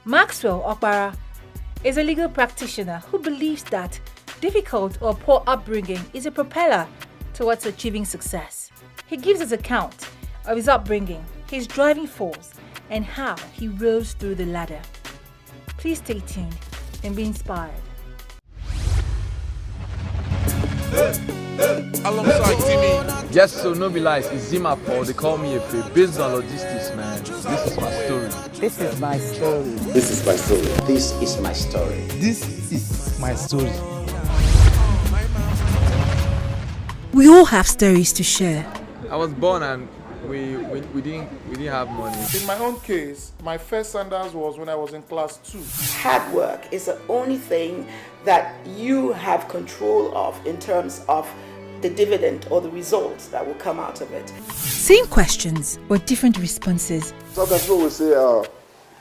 Maxwell, Opaa, is a legal practitioner who believes that difficult or poor upbringing is a propeller towards achieving success. He gives us account of his upbringing, his driving force, and how he rose through the ladder. Please stay tuned and be inspired. Alongside Timmy. Yes, so no be lies, it's Zima Paul. They call me a free. Based on logistics, man. This is my story. This is my story. This is my story. This is my story. This is my story. We all have stories to share. I was born and we didn't have money. In my own case, my first sandals was when I was in class 2. Hard work is the only thing that you have control of in terms of the dividend or the results that will come out of it. Same questions but different responses. Sometimes people will say, oh,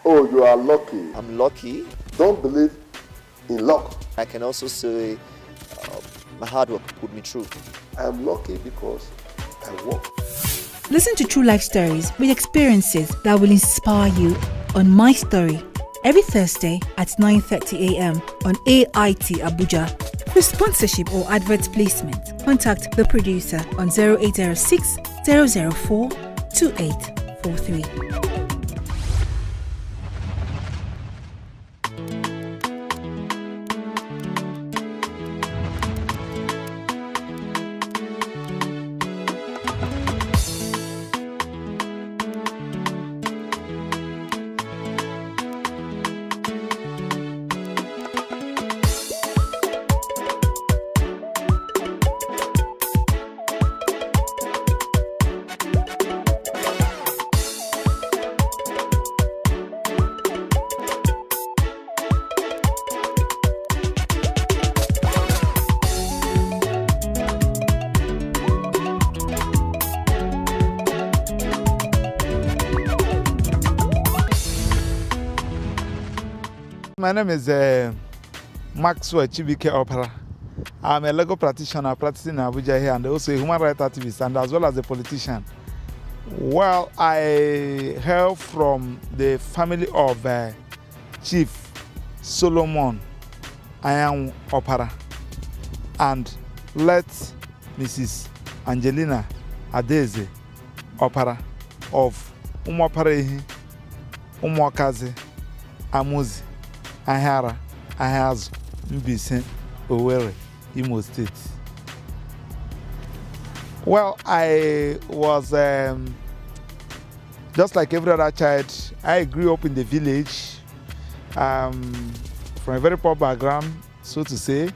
you are lucky. I'm lucky. Don't believe in luck. I can also say my hard work put me through. I'm lucky because I work. Listen to true life stories with experiences that will inspire you on My Story every Thursday at 9:30 a.m. on AIT Abuja. For sponsorship or advert placement, contact the producer on 0806 004 2843. My name is Maxwell Opaa. I'm a legal practitioner practicing in Abuja here and also a human rights activist and as well as a politician. Well, I hail from the family of Chief Solomon Opaa and let Mrs. Angelina Adeze Opaa of Umuoparehi, Umuokazi, Amuzi, Ahara, Ahazu, Mbise, Owerri, Imo State. Well, I was just like every other child. I grew up in the village from a very poor background, so to say.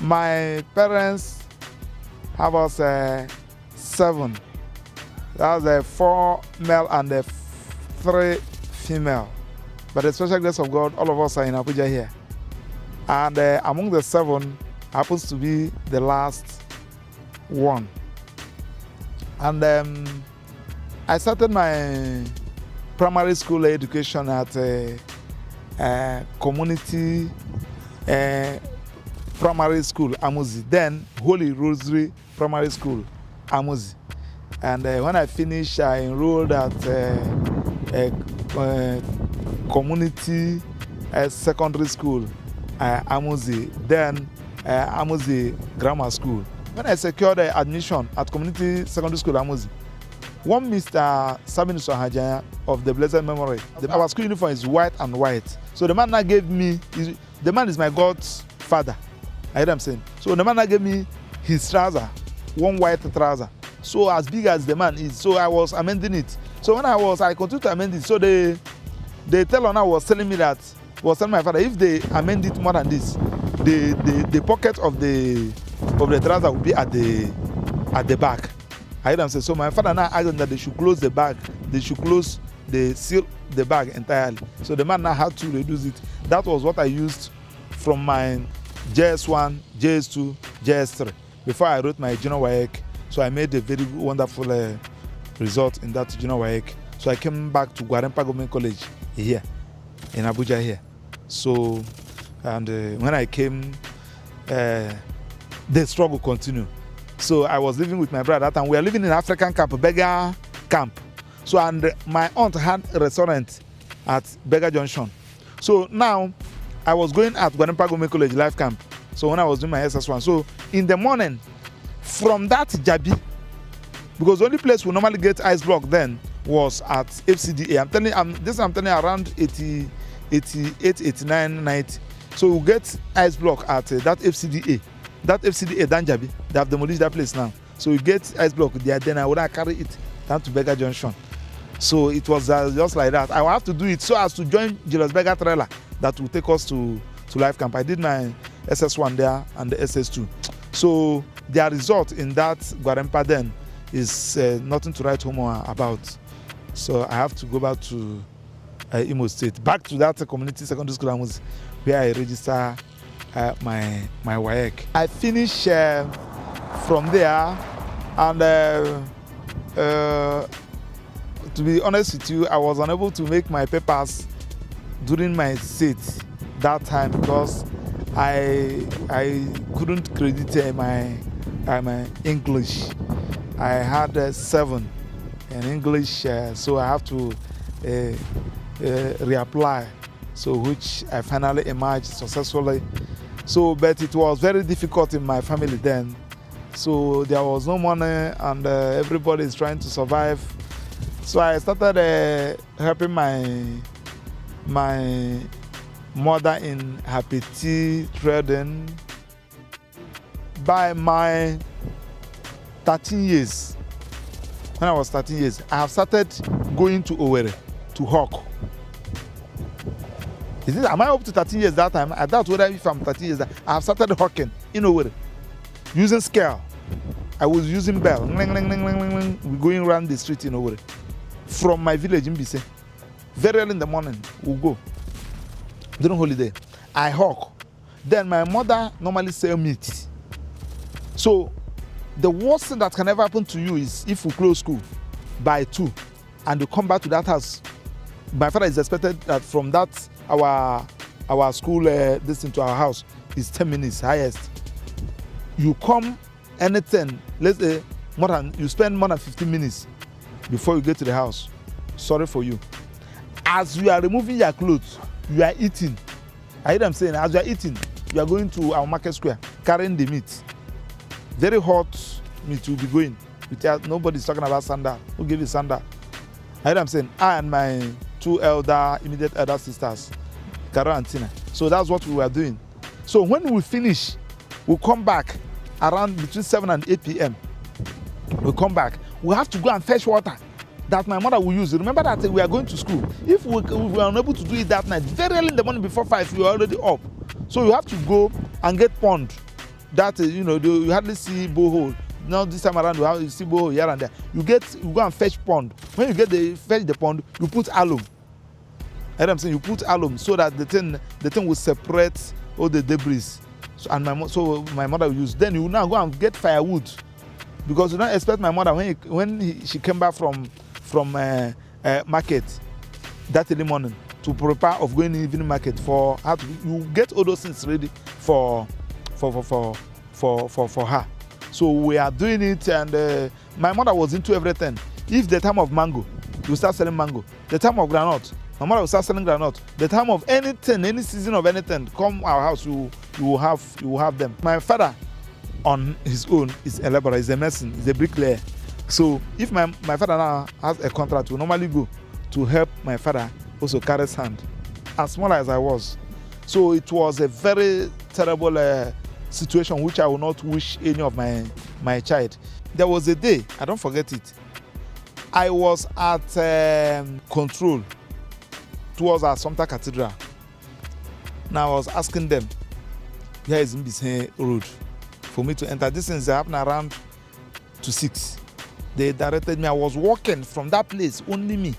My parents have us 7. That was 4 male and 3 female. By the special grace of God, all of us are in Abuja here. And among the 7 happens to be the last one. And I started my primary school education at community primary school, Amuzi. Then Holy Rosary Primary School, Amuzi. And when I finished, I enrolled at community secondary school, Amuzi, then Amuzi Grammar School. When I secured admission at community secondary school, Amuzi, one Mr. Sabin Sohajaya of the blessed memory, our school uniform is white and white. So the man that gave me, the man is my God's father. I hear them saying. So the man that gave me his trouser, one white trouser. So as big as the man is, so I was amending it. So when I continued to amend it, so the teller was telling me that, was telling my father, if they amend it more than this, the pocket of the trouser will be at the back. I hear them say. So my father now asked them that they should close the bag, they should seal the bag entirely. So the man now had to reduce it. That was what I used from my JS1, JS2, JS3 before I wrote my junior WAEC. So I made a very wonderful result in that junior WAEC. So I came back to Gwarempa Government College here in Abuja here. So, and when I came, the struggle continued. So I was living with my brother at that time. We were living in African camp, beggar camp. So, and my aunt had a restaurant at Berger Junction. So now I was going at Gwanempa Gome College Life Camp. So when I was doing my SS1, so in the morning, from that Jabi, because the only place we normally get ice block then was at FCDA. I'm telling you around 88, 89, 90. So we get ice block at that FCDA. That FCDA Danjabi, they have demolished that place now. So we get ice block there, then I would carry it down to Berger Junction. So it was just like that. I will have to do it so as to join Julius Berger trailer that will take us to Life Camp. I did my SS1 there and the SS2. So their result in that Gwarempa then is nothing to write home about. So I have to go back to Imo State, back to that community secondary school where I register my WAEC. I finished from there, and to be honest with you, I was unable to make my papers during my state that time because I couldn't credit my English. I had 7 in English, so I have to reapply. So which I finally emerged successfully. So, but it was very difficult in my family then. So there was no money, and everybody is trying to survive. So I started helping my mother in her petty trading. By my 13 years, when I was 13 years, I have started going to Owerri to hawk. Am I up to 13 years that time? I doubt whether if I'm 13 years, I have started hawking in Owerri, using scale. I was using bell. We're going around the street in Owerri. From my village in Bise. Very early in the morning, we'll go. During holiday, I hawk. Then my mother normally sell meat. So the worst thing that can ever happen to you is if you close school by 2 and you come back to that house. My father is expected that from that our school distance to our house is 10 minutes highest. You come anything, let's say you spend more than 15 minutes before you get to the house. Sorry for you. As you are removing your clothes, you are eating. I hear them saying, as you are eating, you are going to our market square, carrying the meat. Very hot meat will be going. Nobody's talking about sandal. Who gave you sandal? I hear them saying, I and my 2 immediate elder sisters, Carol and Tina. So that's what we were doing. So when we finish, we'll come back around between 7 and 8 p.m. We'll come back. We have to go and fetch water that my mother will use. Remember that we are going to school. If we are unable to do it that night, very early in the morning before 5, you are already up. So you have to go and get pond. That you hardly see borehole. Now this time around you see borehole here and there. You go and fetch pond. When you fetch the pond, you put alum. And I'm saying you put alum so that the thing will separate all the debris. So my mother will use. Then you now go and get firewood, because you don't expect my mother when she came back from market that early morning to prepare of going to evening market for her you get all those things ready for her. So we are doing it, and my mother was into everything. If the time of mango, you start selling mango. The time of granite, my mother will start selling granite. The time of anything, any season of anything, come our house, you will have them. My father, on his own, is a laborer, is a mason, is a bricklayer. So if my father now has a contract, we normally go to help my father also carry sand, as small as I was. So it was a very terrible situation which I will not wish any of my child. There was a day, I don't forget it, I was at control towards our Sumter Cathedral. Now I was asking them, here is Mbise Road, for me to enter. This thing is happening around to 6. They directed me. I was walking from that place, only me,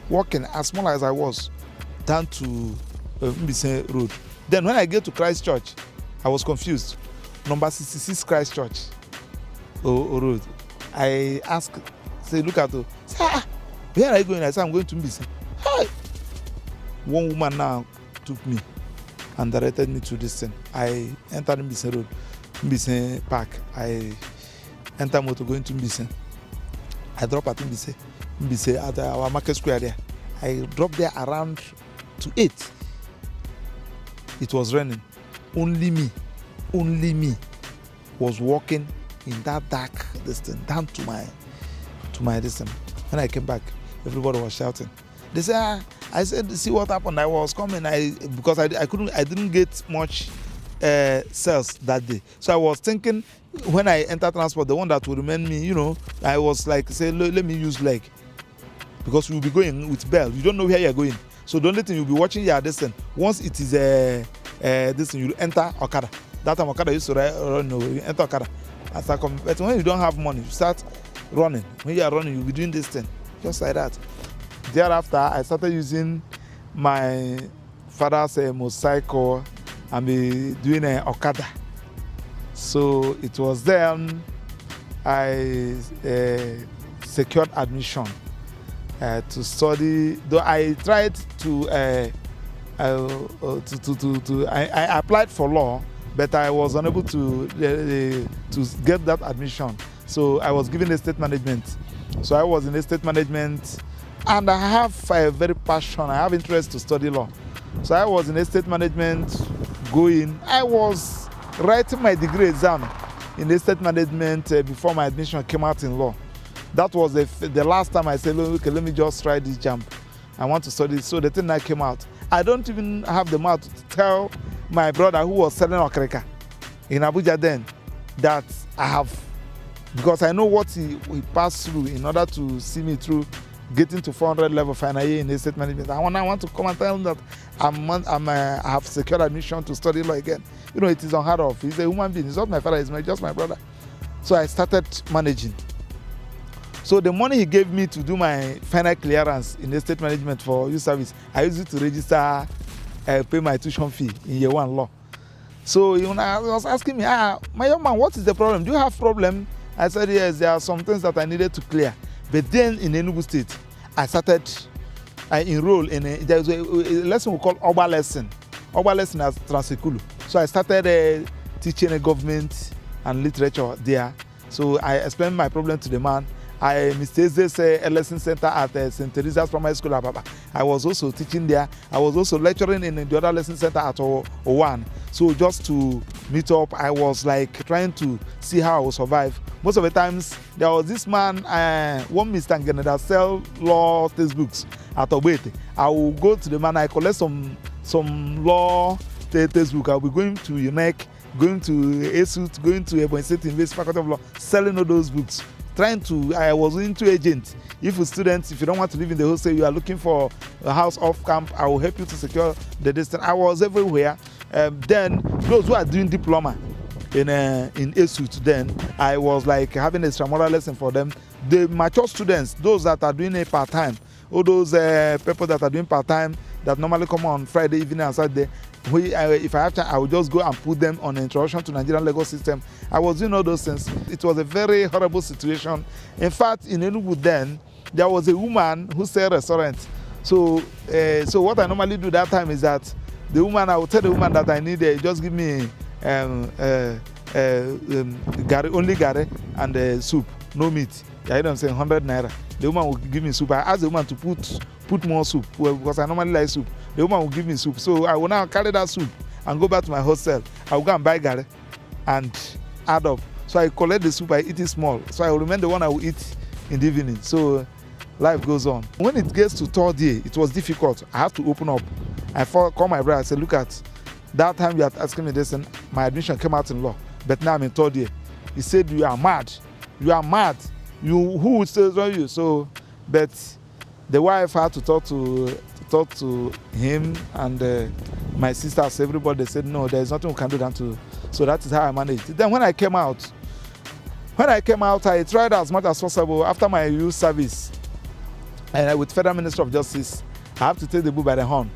walking as small as I was, down to Mbise Road. Then when I get to Christ Church, I was confused. Number 66 Christ Church Road. I asked, say, look at it. Say, where are you going? I said, I'm going to Mbise. Hi. One woman now took me and directed me to this thing. I entered Mbise Road, Mbise Park. I enter motor going to Mbise. I drop at Mbise at our market square there. I dropped there around to 8. It was raining. Only me was walking in that dark distance down to my distance. When I came back, everybody was shouting. They said, I said, see what happened. I was coming. Because I didn't get much sales that day. So I was thinking, when I enter transport, the one that will remain me, I was like, say, let me use leg, because you'll be going with bell. You don't know where you're going. So the only thing you'll be watching your distance. Once it is this thing, you'll enter Okada. That time Okada used to run, you enter Okada. But when you don't have money, you start running. When you are running, you'll be doing this thing, just like that. Thereafter, I started using my father's motorcycle and be doing an Okada. So it was then I secured admission to study. Though I tried I applied for law, but I was unable to get that admission. So I was given estate management. So I was in estate management, and I have a very passion. I have interest to study law. So I was in estate management going. I was writing my degree exam in estate management before my admission came out in law. That was the last time I said, okay, let me just try this jump. I want to study. So the thing that came out, I don't even have the mouth to tell my brother who was selling okreka in Abuja then that I have, because I know what he passed through in order to see me through getting to 400 level final year in estate management. I want to come and tell him that I have secured admission to study law again. It is unheard of. He's a human being. He's not my father. He's just my brother. So I started managing. So the money he gave me to do my final clearance in estate management for youth service, I used it to register, pay my tuition fee in year 1 law. So he was asking me, my young man, what is the problem? Do you have problem? I said, yes, there are some things that I needed to clear. But then in Enugu State, I enrolled in there's a lesson we call Opaa lesson. Opaa lesson as Transekulu. So I started teaching government and literature there. So I explained my problem to the man. Mr. Eze's a lesson center at St. Teresa's Primary School, Ababa. I was also teaching there. I was also lecturing in the other lesson center at Owan. So just to meet up, I was like trying to see how I would survive. Most of the times, there was this man, one Mr. Ngene, that sell law textbooks at Obete. I will go to the man, I collect some law textbook. I'll be going to UNEC, going to ASUT, going to Ebonyi State University Faculty of Law, selling all those books. I was into agent. If you don't want to live in the hostel, you are looking for a house off camp, I will help you to secure the distance. I was everywhere. Then those who are doing diploma in ASUT, then I was like having a extramural lesson for them. The mature students, those that are doing a part-time, all those people that are doing part-time that normally come on Friday evening and Saturday, if I have time, I will just go and put them on an introduction to Nigerian legal system. I was doing all those things. It was a very horrible situation. In fact, in Enugu then, there was a woman who sold restaurants. So what I normally do that time is that I will tell the woman that I need just give me only gari and soup, no meat. You know what I'm saying, 100 naira. The woman will give me soup. I asked the woman to put more soup because I normally like soup. The woman will give me soup. So I will now carry that soup and go back to my hostel. I will go and buy gari and add up. So I collect the soup, I eat it small. So I will remember the one I will eat in the evening. So life goes on. When it gets to third year, it was difficult. I have to open up. I call my brother. I said, look at that time you are asking me this, and my admission came out in law. But now I'm in third year. He said, you are mad. You are mad. Who would say you? So, but the wife had to talk to him and my sisters, everybody. They said, no, there is nothing we can do than to. So that is how I managed. Then when I came out, I tried as much as possible after my youth service. And with Federal Ministry of Justice, I have to take the bull by the horn.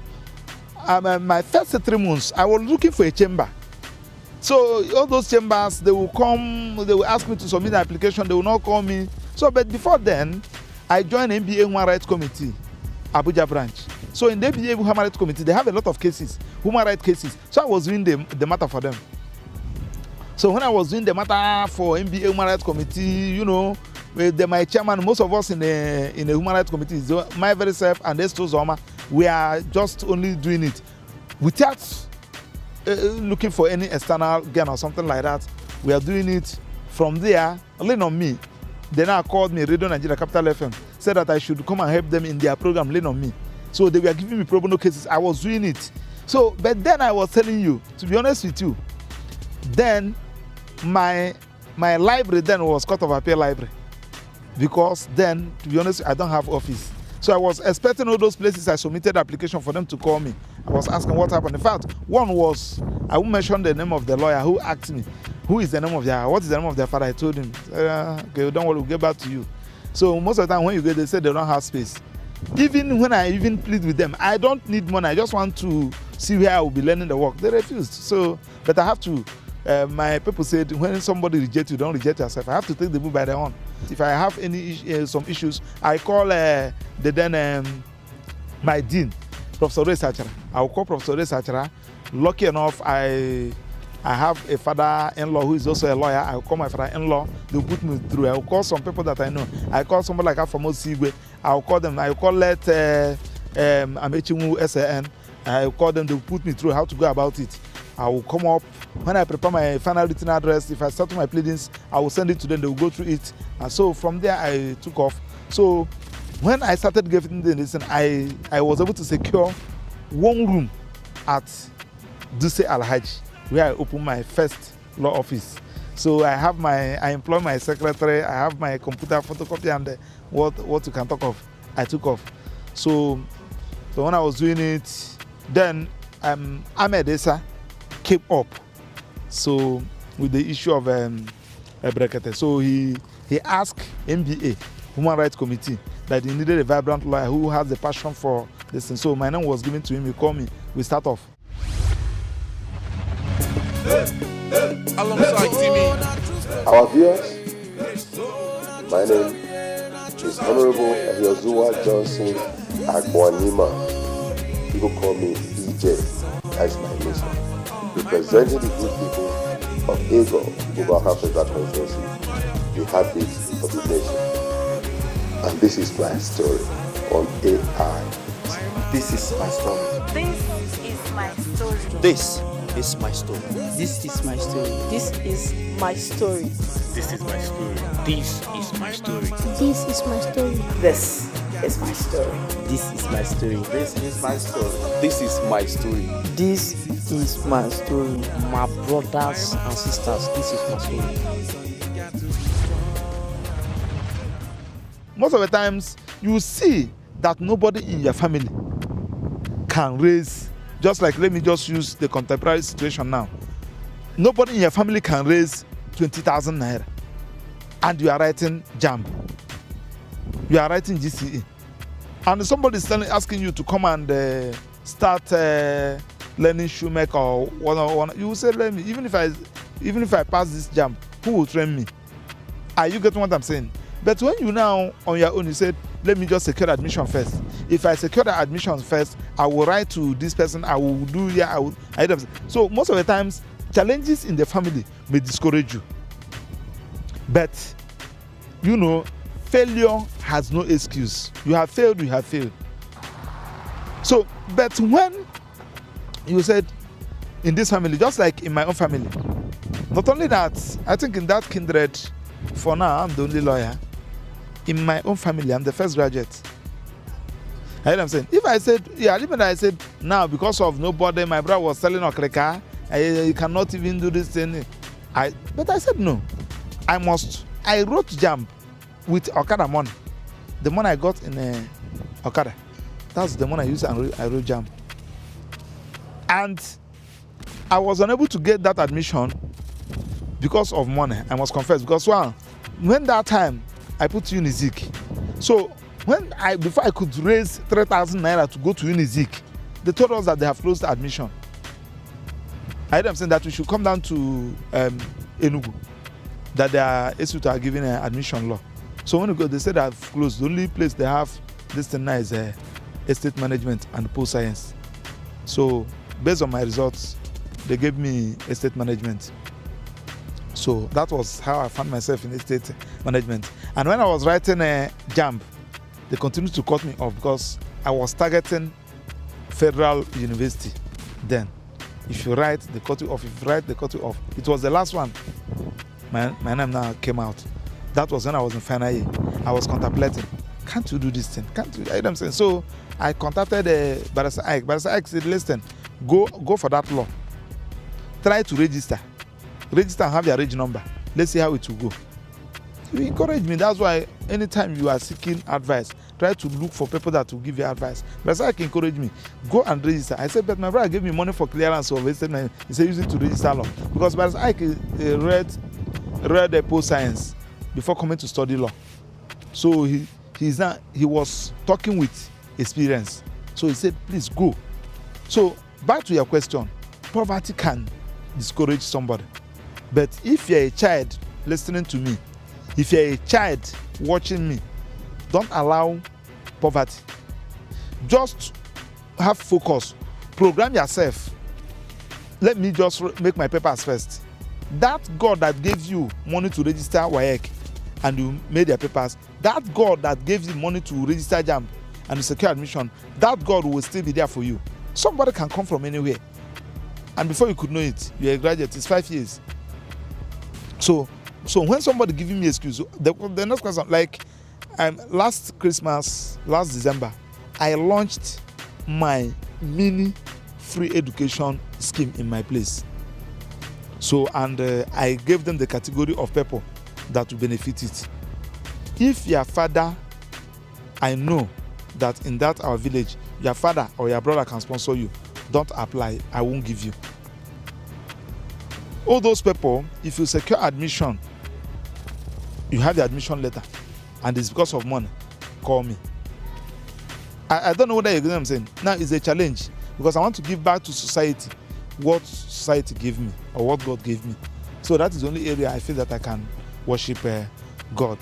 My first 3 months, I was looking for a chamber. So all those chambers, they will come, they will ask me to submit an application, they will not call me. So, but before then, I joined NBA Human Rights Committee, Abuja branch. So in the NBA Human Rights Committee, they have a lot of cases, human rights cases. So I was doing the matter for them. So when I was doing the matter for NBA Human Rights Committee, my chairman, most of us in the human rights committee, my very self and Esto Zoma, we are just only doing it without looking for any external gain or something like that. We are doing it from there, lean on me. They now called me, Radio Nigeria Capital FM, said that I should come and help them in their program, lean on me. So they were giving me pro bono cases. I was doing it. So, but then I was telling you, to be honest with you, then my library then was Court of Appeal library, because then, to be honest, I don't have office. So I was expecting all those places I submitted application for them to call me. I was asking what happened. In fact, one was, I won't mention the name of the lawyer who asked me, what is the name of their father? I told him, okay, don't worry, we'll get back to you. So most of the time when you go, they say they don't have space. Even when I even plead with them, I don't need money, I just want to see where I will be learning the work. They refused. So, but I have to, my people said, when somebody rejects you, don't reject yourself. I have to take the book by the own. If I have any some issues, I call my dean, Professor Ray Sachara. I will call Professor Ray Sachara. Lucky enough, I have a father-in-law who is also a lawyer. I will call my father-in-law. They will put me through. I will call some people that I know. I call somebody like Afamo Sigwe. I will call them. I will call Amechimu SAN. I will call them. They will put me through how to go about it. I will come up. When I prepare my final written address, if I start my pleadings, I will send it to them. They will go through it. And so from there, I took off. So when I started getting the listen, I was able to secure one room at Duse Alhaji, where I opened my first law office. So I employ my secretary, I have my computer photocopy, and what you can talk of, I took off. So when I was doing it, then Ahmed Esa came up. So with the issue of Brekete, so he asked MBA, Human Rights Committee, that he needed a vibrant lawyer who has the passion for this thing. So my name was given to him. He called me. We start off. Alongside Timmy. Our viewers, my name is Honorable Yozuwa Johnson Akwanima. People call me EJ as my mission, representing the good people of Ego over Africa constituency, the habit of the nation. And this is my story on AI. This is my story. This is my story. This is my story. This is my story. This is my story. This is my story. This is my story. This is my story. This is my story. This is my story. This is my story. This is my story. This is my story. My brothers and sisters, this is my story. Most of the times, you see that nobody in your family can raise, just like, let me just use the contemporary situation now. Nobody in your family can raise 20,000 naira, and you are writing JAMB. You are writing GCE. And somebody is asking you to come and start learning shoemaker or one. You will say, let me, even if I pass this JAMB, who will train me? Are you getting what I'm saying? But when you now on your own, you said, let me just secure admission first. If I secure the admission first, I will write to this person, I will do, So most of the times, challenges in the family may discourage you. But, failure has no excuse. You have failed, you have failed. So, but when you said, in this family, just like in my own family, not only that, I think in that kindred, for now, I'm the only lawyer. In my own family, I'm the first graduate. You know what I'm saying? If I said, even I said, now because of nobody, my brother was selling okreka, I cannot even do this thing. But I said no. I wrote JAMB with Okada money. The money I got in Okada. That's the money I used and I wrote JAMB. And I was unable to get that admission because of money, I must confess. Because when that time, I put Unizik. So before I could raise 3,000 naira to go to Unizik, they told us that they have closed the admission. I heard them saying that we should come down to Enugu, that their institute are giving an admission law. So when we go, they said they have closed. The only place they have this thing now is estate management and post science. So based on my results, they gave me estate management. So that was how I found myself in estate management. And when I was writing a JAMB, they continued to cut me off because I was targeting Federal University then. If you write, they cut you off. If you write, they cut you off. It was the last one. My name now came out. That was when I was in final year. I was contemplating, can't you do this thing? Can't you? You know what I'm saying? So I contacted Barrister Ike. Barrister Ike said, listen, go for that law. Try to register and have your reg number. Let's see how it will go. He encouraged me. That's why anytime you are seeking advice, try to look for people that will give you advice. But Ike encouraged me, go and register. I said, but my brother gave me money for clearance of estate. He said, use it to register law. Because Barrister Ike read post science before coming to study law. So he was talking with experience. So he said, please go. So back to your question, poverty can discourage somebody. But if you're a child listening to me, if you're a child watching me, don't allow poverty. Just have focus. Program yourself. Let me just make my papers first. That God that gave you money to register WAEC and you made your papers, that God that gave you money to register JAMB and to secure admission, that God will still be there for you. Somebody can come from anywhere. And before you could know it, you're a graduate. It's 5 years. So when somebody giving me excuse, the next question, like last Christmas, last December, I launched my mini free education scheme in my place. So, and I gave them the category of people that will benefit it. If your father, I know that in that our village, your father or your brother can sponsor you, don't apply, I won't give you. All those people, if you secure admission, you have the admission letter, and it's because of money, call me. I don't know whether you know what I'm saying. Now it's a challenge because I want to give back to society what society gave me or what God gave me. So that is the only area I feel that I can worship God.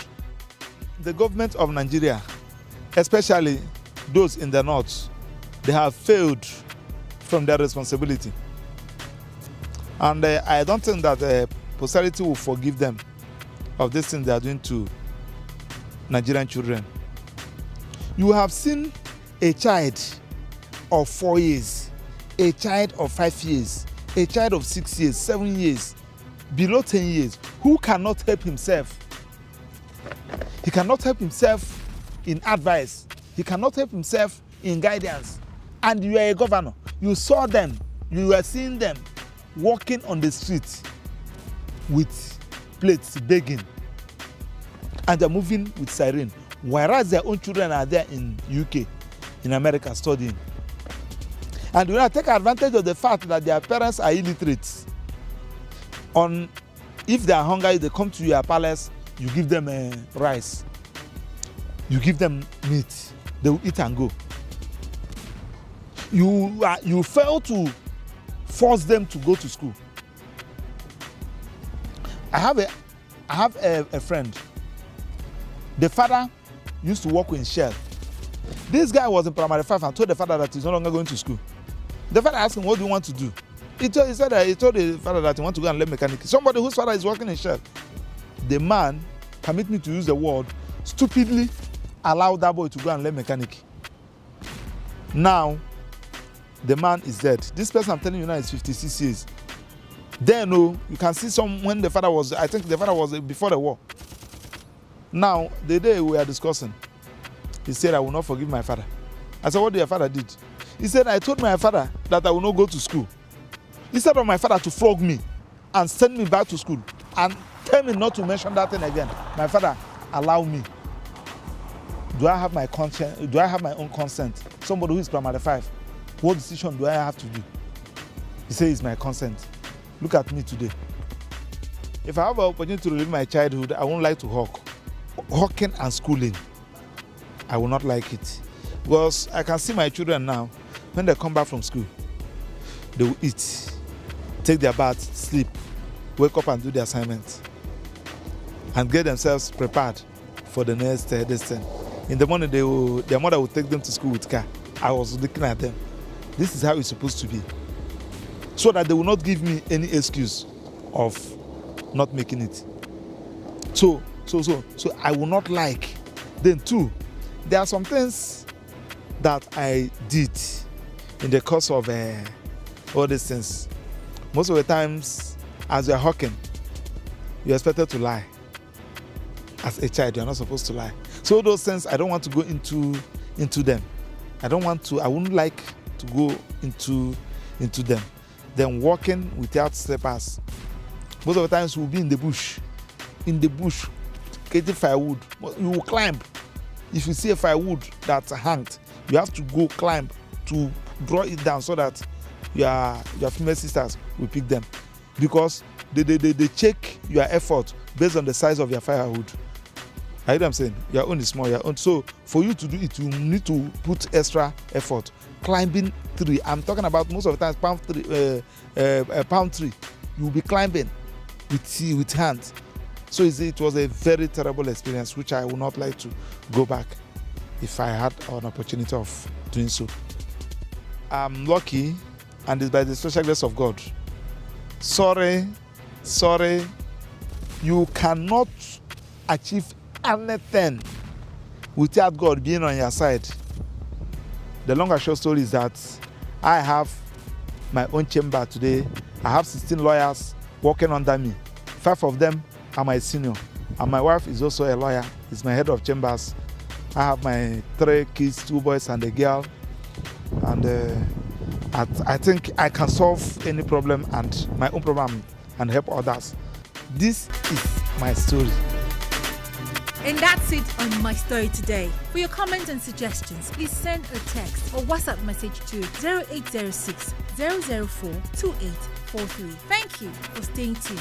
The government of Nigeria, especially those in the north, they have failed from their responsibility. And I don't think that posterity will forgive them of this thing they are doing to Nigerian children. You have seen a child of 4 years, a child of 5 years, a child of 6 years, 7 years, below 10 years, who cannot help himself. He cannot help himself in advice. He cannot help himself in guidance. And you are a governor. You saw them. You were seeing them walking on the street with plates begging. And they're moving with siren. Whereas their own children are there in UK, in America, studying. And you take advantage of the fact that their parents are illiterate. If they are hungry, they come to your palace, you give them rice. You give them meat. They will eat and go. You fail to force them to go to school. I have a friend. The father used to work in Shell. This guy was in primary 5 and told the father that he's no longer going to school. The father asked him, what do you want to do? He told the father that he wants to go and learn mechanics. Somebody whose father is working in Shell. The man, permit me to use the word, stupidly allowed that boy to go and learn mechanic. Now, the man is dead. This person I'm telling you now is 56 years. Then, you can see when the father was, I think the father was before the war. Now, the day we are discussing, he said, I will not forgive my father. I said, what did your father did? He said, I told my father that I will not go to school. Instead of my father to flog me and send me back to school and tell me not to mention that thing again, my father allowed me. Do I have my conscience? Do I have my own consent? Somebody who is primary 5, what decision do I have to do? He said, it's my consent. Look at me today. If I have an opportunity to relive my childhood, I won't like to hawk. Hawking and schooling, I will not like it. Because I can see my children now, when they come back from school, they will eat, take their bath, sleep, wake up and do their assignments, and get themselves prepared for the next destiny. In the morning, their mother will take them to school with car. I was looking at them. This is how it's supposed to be. So that they will not give me any excuse of not making it. So I will not like. Then two, there are some things that I did in the course of all these things. Most of the times, as you're hawking, you're expected to lie. As a child, you're not supposed to lie. So those things, I don't want to go into them. I wouldn't like to go into them. Then walking without slippers. Most of the times we'll be in the bush, getting firewood. You will climb. If you see a firewood that's hanged, you have to go climb to draw it down so that your female sisters will pick them. Because they check your effort based on the size of your firewood. I hear what I'm saying? Your own is small, your own. So for you to do it, you need to put extra effort. Climbing tree. I'm talking about most of the time palm tree. You'll be climbing with hands. So it was a very terrible experience, which I would not like to go back if I had an opportunity of doing so. I'm lucky, and it's by the special grace of God. Sorry, you cannot achieve anything without God being on your side. The long and short story is that I have my own chamber today. I have 16 lawyers working under me. 5 of them are my senior. And my wife is also a lawyer. She's my head of chambers. I have my 3 kids, 2 boys and a girl. And I think I can solve any problem and my own problem and help others. This is my story. And that's it on My Story today. For your comments and suggestions, please send a text or WhatsApp message to 0806 004 2843. Thank you for staying tuned.